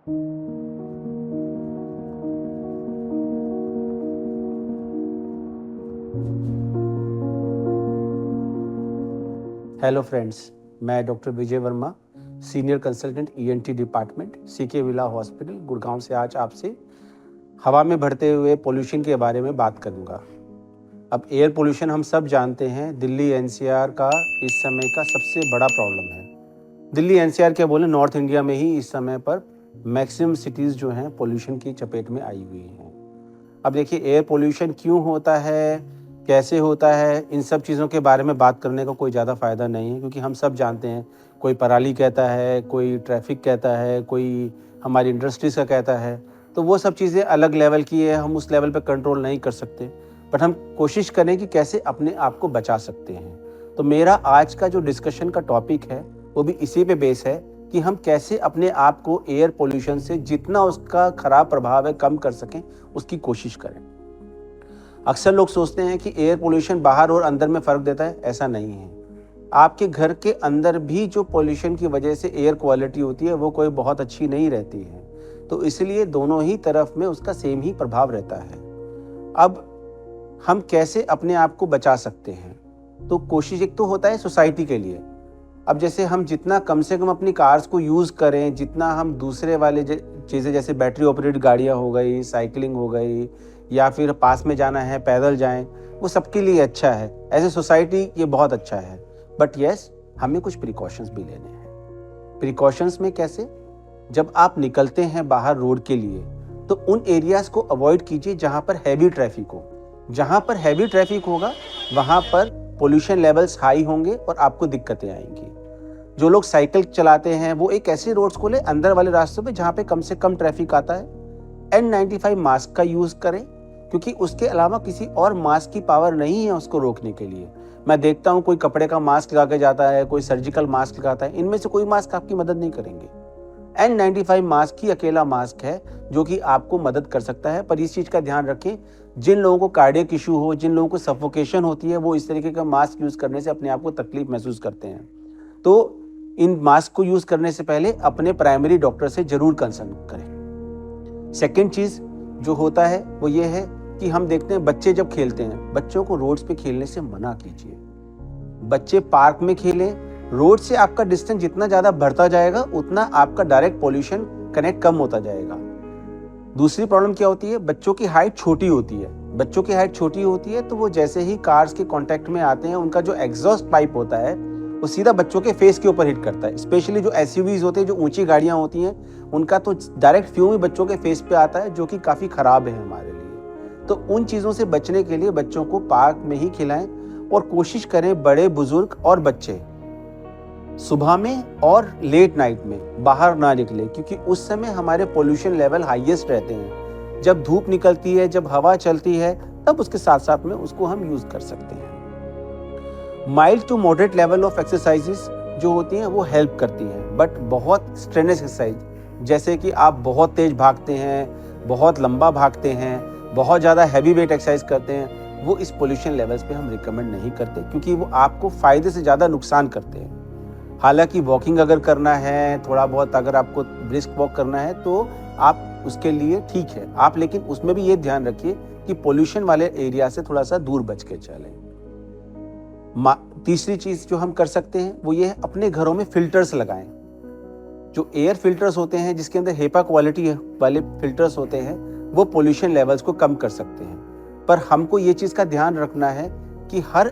Hello friends, मैं doctor Vijay Verma, senior consultant ENT department, CK Birla hospital, Gurgaon से आज आपसे हवा में बढ़ते हुए पोल्यूशन के बारे में बात करूंगा। अब एयर पोल्यूशन हम सब जानते हैं, दिल्ली एनसीआर का इस समय का सबसे बड़ा प्रॉब्लम है। दिल्ली एनसीआर क्या बोले, नॉर्थ इंडिया में ही इस समय पर मैक्सिमम सिटीज़ जो हैं पोल्यूशन की चपेट में आई हुई हैं। अब देखिए, एयर पोल्यूशन क्यों होता है, कैसे होता है, इन सब चीज़ों के बारे में बात करने का कोई ज़्यादा फ़ायदा नहीं है, क्योंकि हम सब जानते हैं। कोई पराली कहता है, कोई ट्रैफिक कहता है, कोई हमारी इंडस्ट्रीज़ का कहता है। तो वो सब चीज़ें अलग लेवल की है, हम उस लेवल पे कंट्रोल नहीं कर सकते, बट हम कोशिश करें कि कैसे अपने आप को बचा सकते हैं। तो मेरा आज का जो डिस्कशन का टॉपिक है वो भी इसी पे बेस है कि हम कैसे अपने आप को एयर पोल्यूशन से जितना उसका खराब प्रभाव है कम कर सकें, उसकी कोशिश करें। अक्सर लोग सोचते हैं कि एयर पोल्यूशन बाहर और अंदर में फ़र्क देता है, ऐसा नहीं है। आपके घर के अंदर भी जो पोल्यूशन की वजह से एयर क्वालिटी होती है वो कोई बहुत अच्छी नहीं रहती है, तो इसलिए दोनों ही तरफ में उसका सेम ही प्रभाव रहता है। अब हम कैसे अपने आप को बचा सकते हैं, तो कोशिश एक तो होता है सोसाइटी के लिए। अब जैसे हम जितना कम से कम अपनी कार्स को यूज़ करें, जितना हम दूसरे वाले चीज़ें जैसे बैटरी ऑपरेटेड गाड़ियाँ हो गई, साइकिलिंग हो गई, या फिर पास में जाना है पैदल जाएं, वो सबके लिए अच्छा है। एज ए सोसाइटी ये बहुत अच्छा है, बट येस, हमें कुछ प्रिकॉशंस भी लेने हैं। प्रिकॉशंस में कैसे? जब आप निकलते हैं बाहर रोड के लिए, तो उन एरियाज़ को अवॉइड कीजिए जहाँ पर हैवी ट्रैफिक हो। जहाँ पर हैवी ट्रैफिक होगा वहाँ पर पोल्यूशन लेवल्स हाई होंगे और आपको दिक्कतें आएंगी। जो लोग साइकिल चलाते हैं वो एक ऐसे रोड्स को ले अंदर वाले रास्तों पे जहाँ पे कम से कम ट्रैफिक आता है। N95 मास्क का यूज़ करें, क्योंकि उसके अलावा किसी और मास्क की पावर नहीं है उसको रोकने के लिए। मैं देखता हूँ कोई कपड़े का मास्क लगा के जाता है, कोई सर्जिकल मास्क लगाता है, इनमें से कोई मास्क आपकी मदद नहीं करेंगे। N95 मास्क ही अकेला मास्क है जो कि आपको मदद कर सकता है। पर इस चीज़ का ध्यान रखें, जिन लोगों को कार्डियक इशू हो, जिन लोगों को सफोकेशन होती है, वो इस तरीके का मास्क यूज़ करने से अपने आप को तकलीफ महसूस करते हैं। तो इन मास्क को यूज़ करने से पहले अपने प्राइमरी डॉक्टर से ज़रूर कंसल्ट करें। सेकेंड चीज़ जो होता है वो ये है कि हम देखते हैं बच्चे जब खेलते हैं, बच्चों को रोड्स पे खेलने से मना कीजिए। बच्चे पार्क में खेलें। रोड से आपका डिस्टेंस जितना ज़्यादा बढ़ता जाएगा उतना आपका डायरेक्ट पोल्यूशन कनेक्ट कम होता जाएगा। दूसरी प्रॉब्लम क्या होती है, बच्चों की हाइट छोटी होती है। बच्चों की हाइट छोटी होती है तो वो जैसे ही कार्स के कांटेक्ट में आते हैं, उनका जो एग्जॉस्ट पाइप होता है वो सीधा बच्चों के फेस के ऊपर हिट करता है। स्पेशली जो एसयूवीज होते हैं, जो ऊंची गाड़ियां होती हैं, उनका तो डायरेक्ट फ्यूम ही बच्चों के फेस पे आता है, जो कि काफ़ी ख़राब है हमारे लिए। तो उन चीज़ों से बचने के लिए बच्चों को पार्क में ही खिलाएं और कोशिश करें बड़े बुजुर्ग और बच्चे सुबह में और लेट नाइट में बाहर ना निकले, क्योंकि उस समय हमारे पोल्यूशन लेवल हाईएस्ट रहते हैं। जब धूप निकलती है, जब हवा चलती है, तब उसके साथ साथ में उसको हम यूज़ कर सकते हैं। Mild to moderate level of exercises जो होती हैं वो हेल्प करती हैं, बट बहुत स्ट्रेनस एक्सरसाइज, जैसे कि आप बहुत तेज भागते हैं, बहुत लंबा भागते हैं, बहुत ज़्यादा हैवी वेट एक्सरसाइज करते हैं, वो इस पोल्यूशन लेवल्स पे हम रिकमेंड नहीं करते, क्योंकि वो आपको फ़ायदे से ज़्यादा नुकसान करते हैं। हालांकि वॉकिंग अगर करना है, थोड़ा बहुत अगर आपको ब्रिस्क वॉक करना है तो आप उसके लिए ठीक है आप, लेकिन उसमें भी ये ध्यान रखिए कि पोल्यूशन वाले एरिया से थोड़ा सा दूर बच के चलें। तीसरी चीज़ जो हम कर सकते हैं वो ये है, अपने घरों में फिल्टर्स लगाएं। जो एयर फिल्टर्स होते हैं, जिसके अंदर हेपा क्वालिटी वाले फिल्टर्स होते हैं, वो पोल्यूशन लेवल्स को कम कर सकते हैं। पर हमको ये चीज़ का ध्यान रखना है कि हर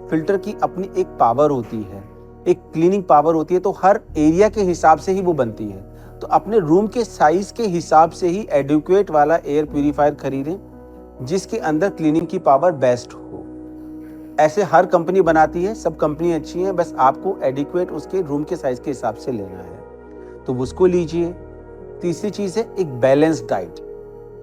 फिल्टर की अपनी एक पावर होती है, एक क्लीनिंग पावर होती है, तो हर एरिया के हिसाब से ही वो बनती है। तो अपने रूम के साइज के हिसाब से ही एडिक्वेट वाला एयर प्यूरीफायर खरीदें, जिसके अंदर क्लीनिंग की पावर बेस्ट हो। ऐसे हर कंपनी बनाती है, सब कंपनी अच्छी हैं, बस आपको एडिक्वेट उसके रूम के साइज के हिसाब से लेना है, तो उसको लीजिए। तीसरी चीज़ है एक बैलेंस्ड डाइट।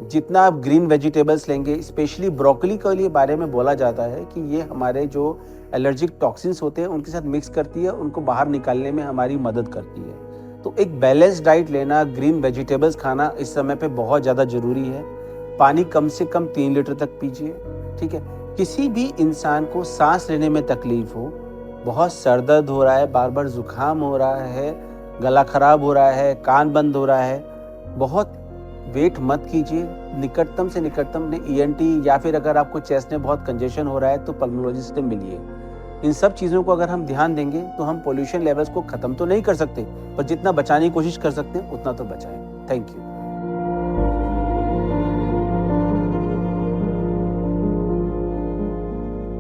जितना आप ग्रीन वेजिटेबल्स लेंगे, स्पेशली ब्रोकली के लिए बारे में बोला जाता है कि ये हमारे जो एलर्जिक टॉक्सिन्स होते हैं उनके साथ मिक्स करती है, उनको बाहर निकालने में हमारी मदद करती है। तो एक बैलेंस्ड डाइट लेना, ग्रीन वेजिटेबल्स खाना इस समय पे बहुत ज़्यादा ज़रूरी है। पानी कम से कम 3 लीटर तक पीजिए, ठीक है। किसी भी इंसान को सांस लेने में तकलीफ हो, बहुत सर दर्द हो रहा है, बार बार जुकाम हो रहा है, गला खराब हो रहा है, कान बंद हो रहा है, बहुत वेट मत कीजिए, निकटतम से निकटतम ने ईएनटी या फिर अगर आपको चेस्ट में बहुत कंजेशन हो रहा है तो पल्मोनोलॉजिस्ट से मिलिए। इन सब चीज़ों को अगर हम ध्यान देंगे तो हम पोल्यूशन लेवल्स को ख़त्म तो नहीं कर सकते, पर जितना बचाने की कोशिश कर सकते हैं उतना तो बचाएं। Thank you.